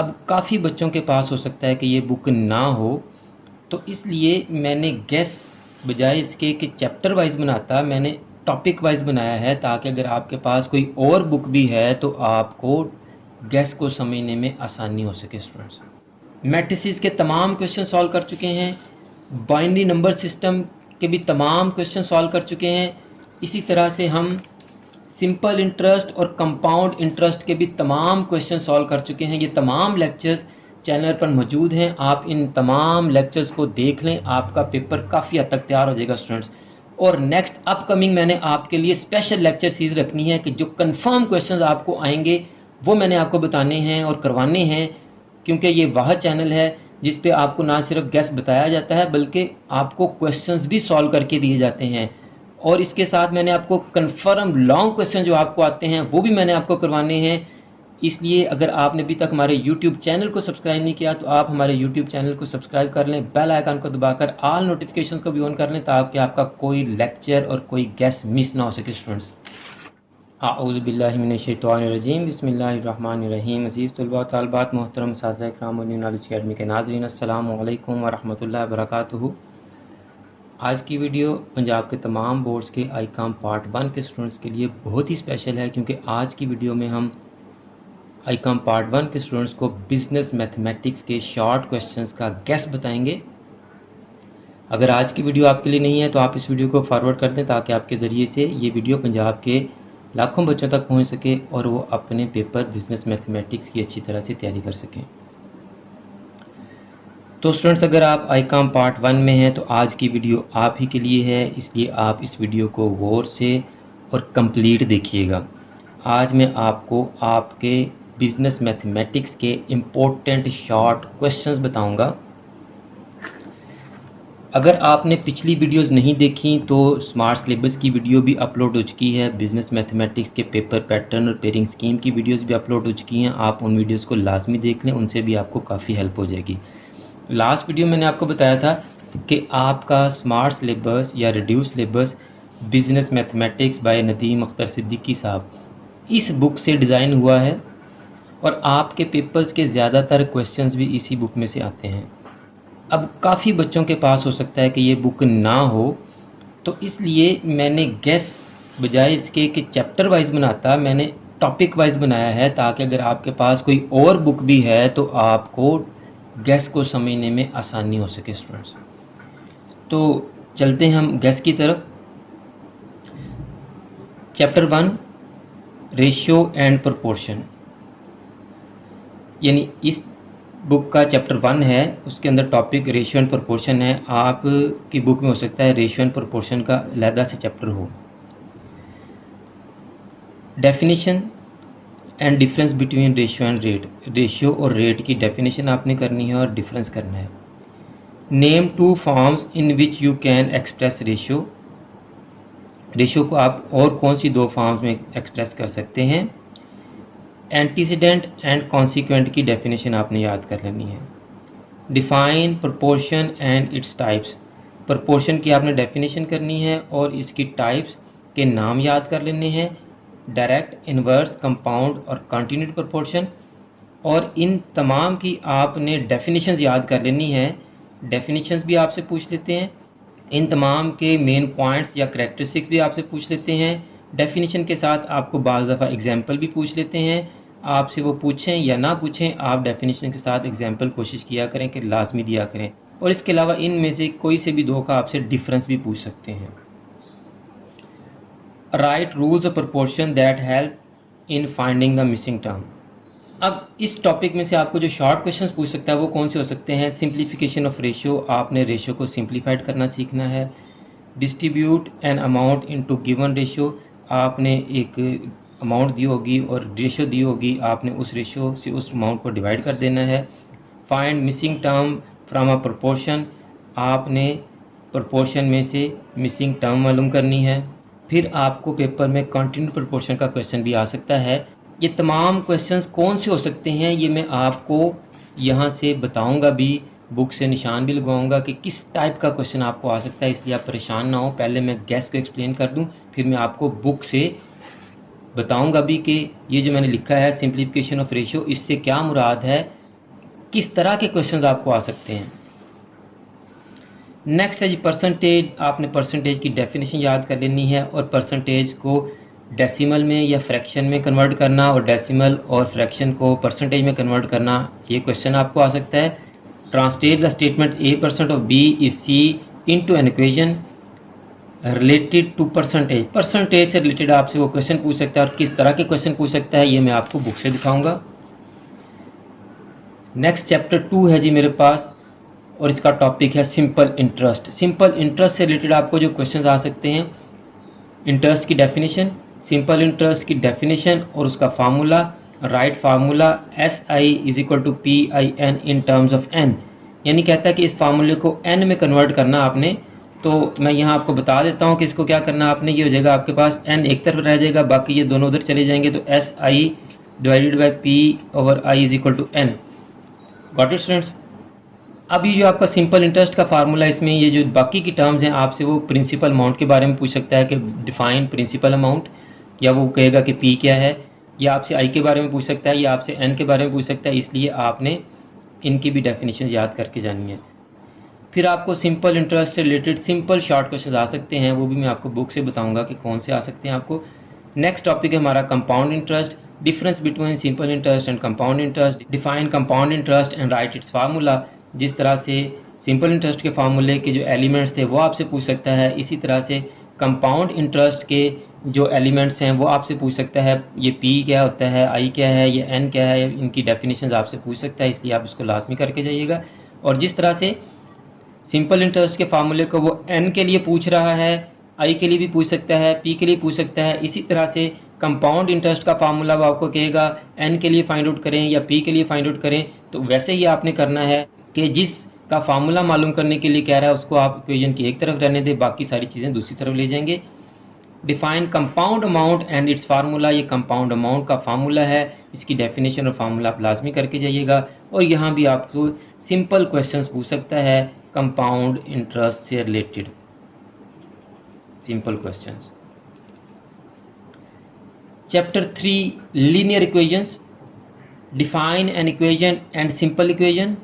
अब काफ़ी बच्चों के पास हो सकता है कि ये बुक ना हो, तो इसलिए मैंने गेस बजाय इसके कि चैप्टर वाइज बनाता, मैंने टॉपिक वाइज बनाया है, ताकि अगर आपके पास कोई और बुक भी है तो आपको गेस को समझने में आसानी हो सके। स्टूडेंट्स, मैट्रिसेस के तमाम क्वेश्चन सॉल्व कर चुके हैं, बाइनरी नंबर सिस्टम के भी तमाम क्वेश्चन सॉल्व कर चुके हैं। इसी तरह से हम सिंपल इंटरेस्ट और कंपाउंड इंटरेस्ट के भी तमाम क्वेश्चन सॉल्व कर चुके हैं। ये तमाम लेक्चर्स चैनल पर मौजूद हैं, आप इन तमाम लेक्चर्स को देख लें, आपका पेपर काफ़ी हद तक तैयार हो जाएगा स्टूडेंट्स। और नेक्स्ट अपकमिंग मैंने आपके लिए स्पेशल लेक्चर सीरीज रखनी है कि जो कंफर्म क्वेश्चंस आपको आएंगे वो मैंने आपको बताने हैं और करवाने हैं, क्योंकि ये वह चैनल है जिस पे आपको ना सिर्फ गेस बताया जाता है बल्कि आपको क्वेश्चंस भी सॉल्व करके दिए जाते हैं। और इसके साथ मैंने आपको कन्फर्म लॉन्ग क्वेश्चन जो आपको आते हैं वो भी मैंने आपको करवाने हैं। इसलिए अगर आपने अभी तक हमारे YouTube चैनल को सब्सक्राइब नहीं किया तो आप हमारे YouTube चैनल को सब्सक्राइब कर लें, बेल आइकन को दबाकर ऑल नोटिफिकेशन को भी ऑन कर लें, ताकि आपका कोई लेक्चर और कोई गेस्ट मिस ना हो सके। स्टूडेंट्स, आऊज़ु बिल्लाहि मिनश शैतानिर रजीम, बिस्मिल्लाहिर रहमानिर रहीम। अज़ीज़ तलबा तालिबात, मोहतरम साज़ा इकराम और न्यू नॉलेज अकेडमी के नाज़रीन, अस्सलामु अलैकुम व रहमतुल्लाहि व बरकातुहू। आज की वीडियो पंजाब के तमाम बोर्ड्स के आईकॉम पार्ट 1 के स्टूडेंट्स के लिए बहुत ही स्पेशल है, क्योंकि आज की वीडियो में हम आईकॉम पार्ट 1 के स्टूडेंट्स को बिजनेस मैथमेटिक्स के शॉर्ट क्वेश्चंस का गेस बताएंगे। अगर आज की वीडियो आपके लिए नहीं है तो आप इस वीडियो को फॉरवर्ड कर दें, ताकि आपके ज़रिए से ये वीडियो पंजाब के लाखों बच्चों तक पहुंच सके और वो अपने पेपर बिजनेस मैथमेटिक्स की अच्छी तरह से तैयारी कर सकें। तो स्टूडेंट्स, अगर आप आईकॉम पार्ट 1 में हैं तो आज की वीडियो आप ही के लिए है, इसलिए आप इस वीडियो को गौर से और कंप्लीट देखिएगा। आज मैं आपको आपके बिजनेस मैथमेटिक्स के इम्पोर्टेंट शॉर्ट क्वेश्चंस बताऊंगा। अगर आपने पिछली वीडियोस नहीं देखी तो स्मार्ट सिलेबस की वीडियो भी अपलोड हो चुकी है, बिजनेस मैथमेटिक्स के पेपर पैटर्न और पेयरिंग स्कीम की वीडियोस भी अपलोड हो चुकी हैं। आप उन वीडियोस को लाजमी देख लें, उनसे भी आपको काफ़ी हेल्प हो जाएगी। लास्ट वीडियो मैंने आपको बताया था कि आपका स्मार्ट सिलेबस या reduce syllabus business mathematics bye Nadeem Akhtar Siddiqui साहब, इस बुक से डिज़ाइन हुआ है और आपके पेपर्स के ज़्यादातर क्वेश्चंस भी इसी बुक में से आते हैं। अब काफ़ी बच्चों के पास हो सकता है कि ये बुक ना हो, तो इसलिए मैंने गेस बजाय इसके कि चैप्टर वाइज बनाता, मैंने टॉपिक वाइज बनाया है, ताकि अगर आपके पास कोई और बुक भी है तो आपको गेस को समझने में आसानी हो सके। स्टूडेंट्स, तो चलते हैं हम गेस की तरफ। चैप्टर 1 रेशियो एंड प्रोपोर्शन, यानी इस बुक का चैप्टर 1 है, उसके अंदर टॉपिक रेशियो एंड प्रोपोर्शन है। आपकी बुक में हो सकता है रेशियो एंड प्रोपोर्शन का अलग से चैप्टर हो। Definition and difference between ratio and rate, ratio और रेट की डेफिनेशन आपने करनी है और डिफरेंस करना है। Name 2 forms in which you can express ratio, ratio को आप और कौन सी 2 फॉर्म्स में एक्सप्रेस कर सकते हैं। एंटीसीडेंट एंड कॉन्सिक्वेंट की डेफिनेशन आपने याद कर लेनी है। Define proportion and its types, proportion की आपने डेफिनेशन करनी है और इसकी टाइप्स के नाम याद कर लेने हैं। डायरेक्ट, इन्वर्स, कंपाउंड और कंटिन्यूड प्रोपोर्शन, और इन तमाम की आपने डेफिनेशंस याद कर लेनी है। डेफिनेशंस भी आपसे पूछ लेते हैं, इन तमाम के मेन पॉइंट्स या करैक्टरिस्टिक्स भी आपसे पूछ लेते हैं। डेफिनेशन के साथ आपको बाज़ दफ़ा एग्जाम्पल भी पूछ लेते हैं। आपसे वो पूछें या ना पूछें, आप डेफिनेशन के साथ एग्जाम्पल कोशिश किया करें कि लाजमी दिया करें। और इसके अलावा इनमें से कोई से भी 2 का आपसे डिफरेंस भी पूछ सकते हैं। Right rules of proportion that help in finding the missing term. अब इस टॉपिक में से आपको जो शॉर्ट क्वेश्चंस पूछ सकता है वो कौन से हो सकते हैं। सिंप्लीफिकेशन ऑफ रेशियो, आपने रेशियो को सिंप्लीफाइड करना सीखना है। Distribute an amount into given ratio, आपने एक अमाउंट दी होगी और रेशियो दी होगी, आपने उस रेशियो से उस अमाउंट को डिवाइड कर देना है। Find missing term from a proportion, आपने प्रोपोर्शन में से मिसिंग टर्म मालूम करनी है। फिर आपको पेपर में कंटिन्यूड प्रोपोर्शन का क्वेश्चन भी आ सकता है। ये तमाम क्वेश्चंस कौन से हो सकते हैं ये मैं आपको यहाँ से बताऊँगा भी, बुक से निशान भी लगवाऊंगा कि किस टाइप का क्वेश्चन आपको आ सकता है, इसलिए आप परेशान ना हो। पहले मैं गेस को एक्सप्लेन कर दूं, फिर मैं आपको बुक से बताऊंगा भी कि ये जो मैंने लिखा है सिंप्लीफिकेशन ऑफ रेशियो, इससे क्या मुराद है किस तरह के क्वेश्चंस आपको आ सकते हैं। नेक्स्ट है जी परसेंटेज। आपने परसेंटेज की डेफिनेशन याद कर लेनी है और परसेंटेज को डेसिमल में या फ्रैक्शन में कन्वर्ट करना और डेसिमल और फ्रैक्शन को परसेंटेज में कन्वर्ट करना, ये क्वेश्चन आपको आ सकता है। Translate the statement A% of B is C into an equation related to percentage. Percentage से रिलेटेड आपसे वो क्वेश्चन पूछ सकता है और किस तरह के क्वेश्चन पूछ सकता है ये मैं आपको बुक से दिखाऊंगा। नेक्स्ट चैप्टर 2 है जी मेरे पास और इसका टॉपिक है सिंपल इंटरेस्ट। सिंपल इंटरेस्ट से रिलेटेड आपको जो क्वेश्चंस आ सकते हैं, इंटरेस्ट की डेफिनेशन, सिंपल इंटरेस्ट की डेफिनेशन और उसका formula, right formula SI = PIN in terms of n, यानी कहता है कि इस फार्मूले को n में कन्वर्ट करना आपने। तो मैं यहाँ आपको बता देता हूँ कि इसको क्या करना आपने। ये हो जाएगा आपके पास n एक तरफ रह जाएगा, बाकी ये दोनों उधर चले जाएंगे, तो SI / P/I = n। Got it students. अब ये जो आपका सिंपल इंटरेस्ट का फार्मूला, इसमें ये जो बाकी की टर्म्स हैं आपसे वो प्रिंसिपल अमाउंट के बारे में पूछ सकता है कि डिफाइन प्रिंसिपल अमाउंट, या वो कहेगा कि P क्या है, या आपसे I के बारे में पूछ सकता है, या आपसे N के बारे में पूछ सकता है। इसलिए आपने इनकी भी डेफिनेशन याद करके जानी है। फिर आपको सिंपल इंटरेस्ट से रिलेटेड सिंपल शॉर्ट क्वेश्चन आ सकते हैं, वो भी मैं आपको बुक से बताऊँगा कि कौन से आ सकते हैं आपको। नेक्स्ट टॉपिक है हमारा compound interest. Difference between simple interest and compound interest. Define compound interest and right it's formula. जिस तरह से सिंपल इंटरेस्ट के फार्मूले के जो एलिमेंट्स थे वो आपसे पूछ सकता है, इसी तरह से कंपाउंड इंटरेस्ट के जो एलिमेंट्स हैं वो आपसे पूछ सकता है। ये P क्या होता है, I क्या है, ये N क्या है, इनकी डेफिनेशन आपसे पूछ सकता है, इसलिए आप इसको लाजमी करके जाइएगा। और जिस तरह से सिंपल इंटरेस्ट के फार्मूले को वो N के लिए पूछ रहा है, I के लिए भी पूछ सकता है, P के लिए पूछ सकता है, इसी तरह से कंपाउंड इंटरेस्ट का फार्मूला वो आपको कहेगा N के लिए फाइंड आउट करें या P के लिए फाइंड आउट करें। तो वैसे ही आपने करना है कि जिस का फार्मूला मालूम करने के लिए कह रहा है उसको आप इक्वेशन की एक तरफ रहने दें, बाकी सारी चीज़ें दूसरी तरफ ले जाएंगे। Define compound amount and it's formula. ये कंपाउंड अमाउंट का फार्मूला है, इसकी डेफिनेशन और फार्मूला आप लाजमी करके जाइएगा। और यहाँ भी आपको सिंपल क्वेश्चंस पूछ सकता है कंपाउंड इंटरेस्ट से related, simple questions. Chapter 3 linear equations. Define an equation and simple equation,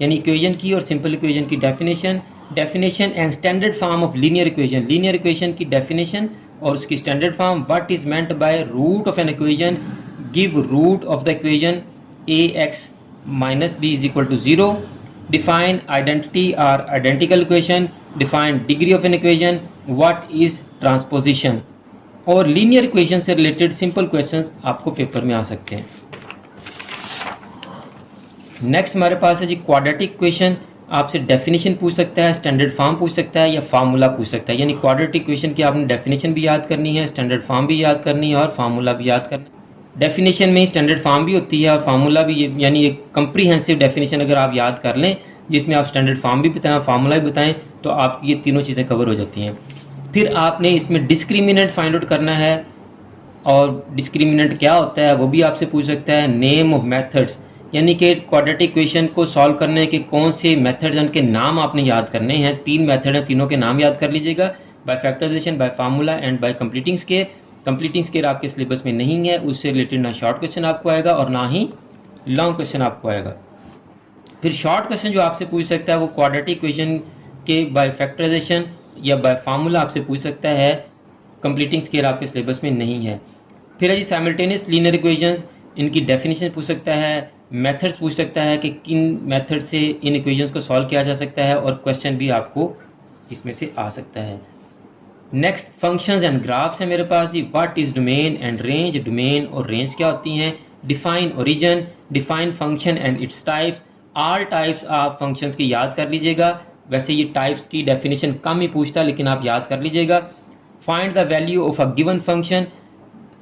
यानी इक्वेशन की और सिंपल इक्वेशन की definition. Definition and standard form of linear equation. Linear equation की डेफिनेशन और उसकी standard form. What is meant by root of an equation. Give root of the equation ax - b = 0। Define identity और identical equation. Define degree of an equation. What is transposition. और linear equation से related simple questions आपको paper में आ सकते हैं। Next हमारे पास है जी quadratic equation. आपसे डेफिनेशन पूछ सकता है, स्टैंडर्ड फॉर्म पूछ सकता है या फार्मूला पूछ सकता है। यानी क्वाड्रेटिक इक्वेशन की आपने डेफिनेशन भी याद करनी है, स्टैंडर्ड फॉर्म भी याद करनी है और फार्मूला भी याद करना है। डेफिनेशन में स्टैंडर्ड फॉर्म भी होती है और फार्मूला भी, यानी एक कंप्रीहेंसिव डेफिनेशन अगर आप याद कर लें जिसमें आप स्टैंडर्ड फॉर्म भी बताएं, फार्मूला भी बताएं, तो आपकी ये तीनों चीज़ें कवर हो जाती हैं। फिर आपने इसमें डिस्क्रिमिनेंट फाइंड आउट करना है और डिस्क्रिमिनेंट क्या होता है वो भी आपसे पूछ सकता है। नेम ऑफ मेथड्स, यानी कि क्वाड्रेटिक इक्वेशन को सॉल्व करने के कौन से मेथड्स, उनके नाम आपने याद करने हैं। 3 मेथड हैं, तीनों के नाम याद कर लीजिएगा। By factorisation, by formula and by completing square. Completing square आपके सिलेबस में नहीं है, उससे रिलेटेड ना शॉर्ट क्वेश्चन आपको आएगा और ना ही लॉन्ग क्वेश्चन आपको आएगा। फिर शॉर्ट क्वेश्चन जो आपसे पूछ सकता है वो क्वाड्रेटिक इक्वेशन के बाय फैक्टराइजेशन या बाय फार्मूला आपसे पूछ सकता है। कंप्लीटिंग स्केयर आपके सिलेबस में नहीं है। फिर है जी साइमल्टेनियस लीनियर इक्वेशंस, इनकी डेफिनेशन पूछ सकता है, मेथड्स पूछ सकता है कि किन मेथड से इन इक्वेशंस को सॉल्व किया जा सकता है और क्वेश्चन भी आपको इसमें से आ सकता है। नेक्स्ट फंक्शंस एंड ग्राफ्स है मेरे पास जी। What is domain and range. Domain और रेंज क्या होती हैं। Define origin. Define function and its types. All types of functions की याद कर लीजिएगा। वैसे ये टाइप्स की डेफिनेशन कम ही पूछता है लेकिन आप याद कर लीजिएगा। Find the value of a given function.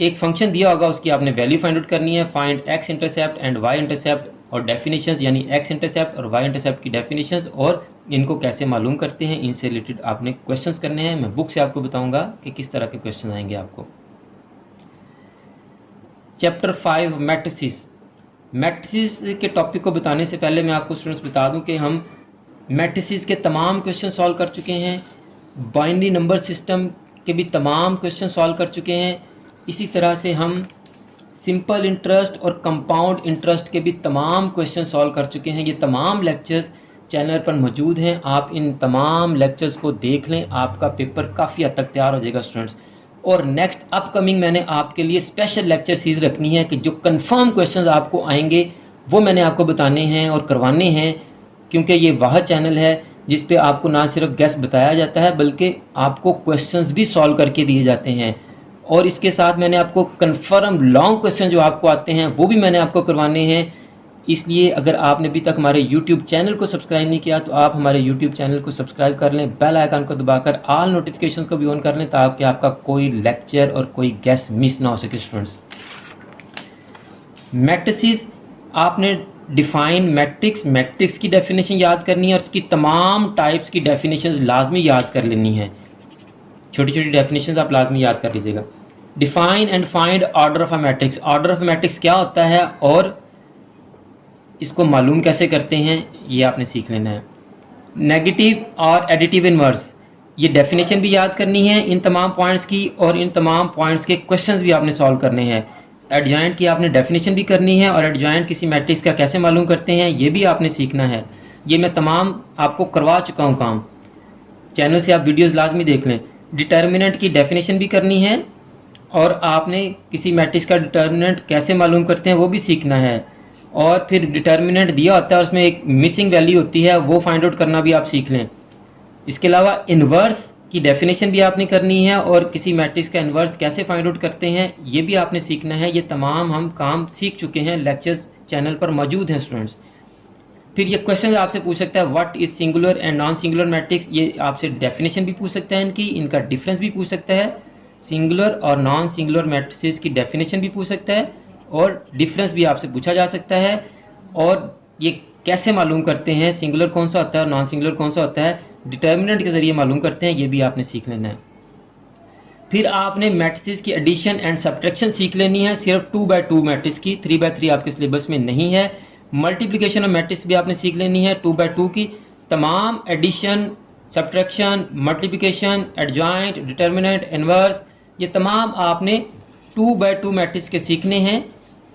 एक फंक्शन दिया होगा उसकी आपने वैल्यू फाइंड आउट करनी है। Find x intercept and y intercept और डेफिनेशंस, यानी एक्स इंटरसेप्ट और वाई इंटरसेप्ट की डेफिनेशंस और इनको कैसे मालूम करते हैं, इनसे रिलेटेड आपने क्वेश्चंस करने हैं। मैं बुक से आपको बताऊंगा कि किस तरह के क्वेश्चन आएंगे आपको। Chapter 5 matrices. मैट्रिसेस के टॉपिक को बताने से पहले मैं आपको स्टूडेंट्स बता दूं कि हम मैट्रिसेस के तमाम क्वेश्चन सॉल्व कर चुके हैं, बाइनरी नंबर सिस्टम के भी तमाम क्वेश्चन सॉल्व कर चुके हैं। इसी तरह से हम सिंपल इंटरेस्ट और कंपाउंड इंटरेस्ट के भी तमाम क्वेश्चन सॉल्व कर चुके हैं। ये तमाम लेक्चर्स चैनल पर मौजूद हैं, आप इन तमाम लेक्चर्स को देख लें, आपका पेपर काफ़ी हद तक तैयार हो जाएगा स्टूडेंट्स। और नेक्स्ट अपकमिंग मैंने आपके लिए स्पेशल लेक्चर सीरीज रखनी है कि जो कंफर्म क्वेश्चंस आपको आएंगे वो मैंने आपको बताने हैं और करवाने हैं, क्योंकि ये वह चैनल है जिस पे आपको ना सिर्फ गेस बताया जाता है बल्कि आपको क्वेश्चंस भी सॉल्व करके दिए जाते हैं। और इसके साथ मैंने आपको कंफर्म लॉन्ग क्वेश्चन जो आपको आते हैं वो भी मैंने आपको करवाने हैं। इसलिए अगर आपने अभी तक हमारे YouTube चैनल को सब्सक्राइब नहीं किया तो आप हमारे YouTube चैनल को सब्सक्राइब कर लें, बेल आइकन को दबाकर ऑल नोटिफिकेशंस को भी ऑन कर लें ताकि आपका कोई लेक्चर और कोई गेस्ट मिस ना हो सके। स्टूडेंट्स, मैट्रिसेस आपने डिफाइन मैट्रिक्स की डेफिनेशन याद करनी है और इसकी तमाम टाइप्स की डेफिनेशंस लाजमी याद कर लेनी है। छोटी छोटी डेफिनेशंस आप लाजमी याद कर लीजिएगा। Define and find order of a matrix, order of matrix क्या होता है और इसको मालूम कैसे करते हैं ये आपने सीख लेना है। नेगेटिव और एडिटिव इनवर्स, ये डेफिनेशन भी याद करनी है इन तमाम पॉइंट्स की और इन तमाम पॉइंट्स के क्वेश्चंस भी आपने सॉल्व करने हैं। एडजॉइंट की आपने डेफिनेशन भी करनी है और एडजॉइंट किसी मैट्रिक्स का कैसे मालूम करते हैं ये भी आपने सीखना है। ये मैं तमाम आपको करवा चुका हूँ काम, चैनल से आप वीडियोज़ लाजमी देख लें। डिटर्मिनेंट की डेफिनेशन भी करनी है और आपने किसी मैट्रिक्स का डिटर्मिनेंट कैसे मालूम करते हैं वो भी सीखना है। और फिर डिटर्मिनेंट दिया होता है और उसमें एक मिसिंग वैल्यू होती है, वो फाइंड आउट करना भी आप सीख लें। इसके अलावा इन्वर्स की डेफिनेशन भी आपने करनी है और किसी मैट्रिक्स का इन्वर्स कैसे फाइंड आउट करते हैं ये भी आपने सीखना है। ये तमाम हम काम सीख चुके हैं, लेक्चर्स चैनल पर मौजूद हैं स्टूडेंट्स। फिर ये क्वेश्चन आपसे पूछ सकता है what is singular and non singular matrix, ये आपसे डेफिनेशन भी पूछ सकता है इनकी, इनका डिफरेंस भी पूछ सकता है। सिंगुलर और नॉन सिंगुलर मैट्रिसेस की डेफिनेशन भी पूछ सकता है और डिफरेंस भी आपसे पूछा जा सकता है। और ये कैसे मालूम करते हैं सिंगुलर कौन सा होता है और नॉन सिंगुलर कौन सा होता है, डिटर्मिनेंट के जरिए मालूम करते हैं, ये भी आपने सीख लेना है। फिर आपने मैट्रिसेस की एडिशन एंड सब्ट्रैक्शन सीख लेनी है, सिर्फ 2x2 मैट्रिक्स की, 3x3 आपके सिलेबस में नहीं है। मल्टीप्लिकेशन ऑफ मैट्रिक्स भी आपने सीख लेनी है 2x2 की। तमाम addition, subtraction, multiplication, adjoint, determinant, inverse, ये तमाम आपने 2x2 मैट्रिक्स के सीखने हैं।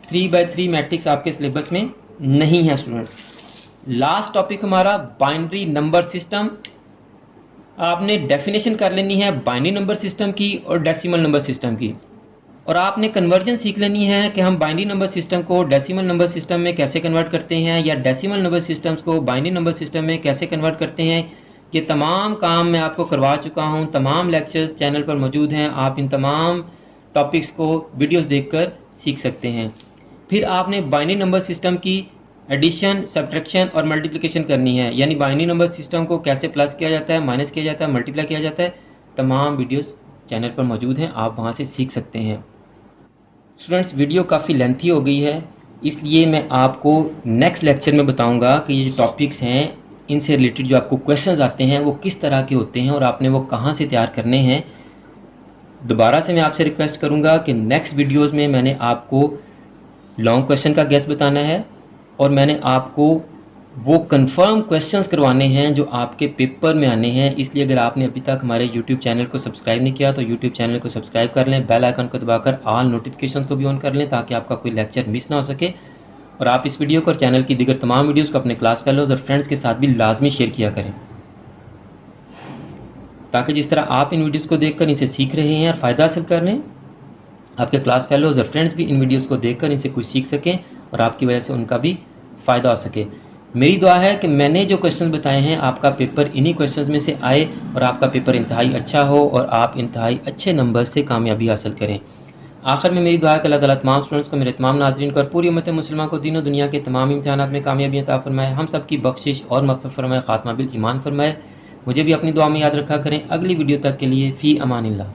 3x3 मैट्रिक्स आपके सिलेबस में नहीं है स्टूडेंट्स। लास्ट टॉपिक हमारा बाइनरी नंबर सिस्टम। आपने डेफिनेशन कर लेनी है बाइनरी नंबर सिस्टम की और डेसिमल नंबर सिस्टम की, और आपने कन्वर्जन सीख लेनी है कि हम बाइनरी नंबर सिस्टम को डेसिमल नंबर सिस्टम में कैसे कन्वर्ट करते हैं या डेसिमल नंबर सिस्टम्स को बाइनरी नंबर सिस्टम में कैसे कन्वर्ट करते हैं। ये तमाम काम मैं आपको करवा चुका हूँ, तमाम लेक्चर्स चैनल पर मौजूद हैं, आप इन तमाम टॉपिक्स को वीडियोस देखकर सीख सकते हैं। फिर आपने बाइनरी नंबर सिस्टम की एडिशन, सब्ट्रैक्शन और मल्टीप्लिकेशन करनी है, यानी बाइनरी नंबर सिस्टम को कैसे प्लस किया जाता है, माइनस किया जाता है, मल्टीप्लाई किया जाता है। तमाम वीडियोस चैनल पर मौजूद हैं, आप वहाँ से सीख सकते हैं। स्टूडेंट्स, वीडियो काफ़ी लेंथी हो गई है, इसलिए मैं आपको नेक्स्ट लेक्चर में बताऊंगा कि ये जो टॉपिक्स हैं इनसे रिलेटेड जो आपको क्वेश्चंस आते हैं वो किस तरह के होते हैं और आपने वो कहाँ से तैयार करने हैं। दोबारा से मैं आपसे रिक्वेस्ट करूंगा कि नेक्स्ट वीडियोस में मैंने आपको लॉन्ग क्वेश्चन का गेस बताना है और मैंने आपको वो कंफर्म क्वेश्चंस करवाने हैं जो आपके पेपर में आने हैं। इसलिए अगर आपने अभी तक हमारे YouTube चैनल को सब्सक्राइब नहीं किया तो YouTube चैनल को सब्सक्राइब कर लें, बेल आइकन को दबाकर ऑल नोटिफिकेशंस को भी ऑन कर लें ताकि आपका कोई लेक्चर मिस ना हो सके। और आप इस वीडियो को और चैनल की दीगर तमाम वीडियोज़ को अपने क्लास फेलोज़ और फ्रेंड्स के साथ भी लाजमी शेयर किया करें, ताकि जिस तरह आप इन वीडियोज़ को देखकर इनसे सीख रहे हैं और फ़ायदा हासिल कर लें, आपके क्लास फेलोज़ और फ्रेंड्स भी इन वीडियोज़ को देखकर इनसे कुछ सीख सकें और आपकी वजह से उनका भी फ़ायदा हो सके। मेरी दुआ है कि मैंने जो क्वेश्चन बताए हैं आपका पेपर इन्हीं क्वेश्चंस में से आए और आपका पेपर इंतहाई अच्छा हो और आप इंतहाई अच्छे नंबर से कामयाबी हासिल करें। आखिर में मेरी दुआ है कि अल्लाह ताला तमाम स्टूडेंट्स को, मेरे तमाम नाज़रीन को और पूरी उम्मत मुसलमान को दीन और दुनिया के तमाम इम्तिहानात में कामयाबी अता फरमाए, हम सब की बख्शिश और मग़फ़िरत फरमाए, ख़ात्मा बिल ईमान फरमाए। मुझे भी अपनी दुआ में याद रखा करें। अगली वीडियो तक के लिए फ़ी अमानिल्लाह।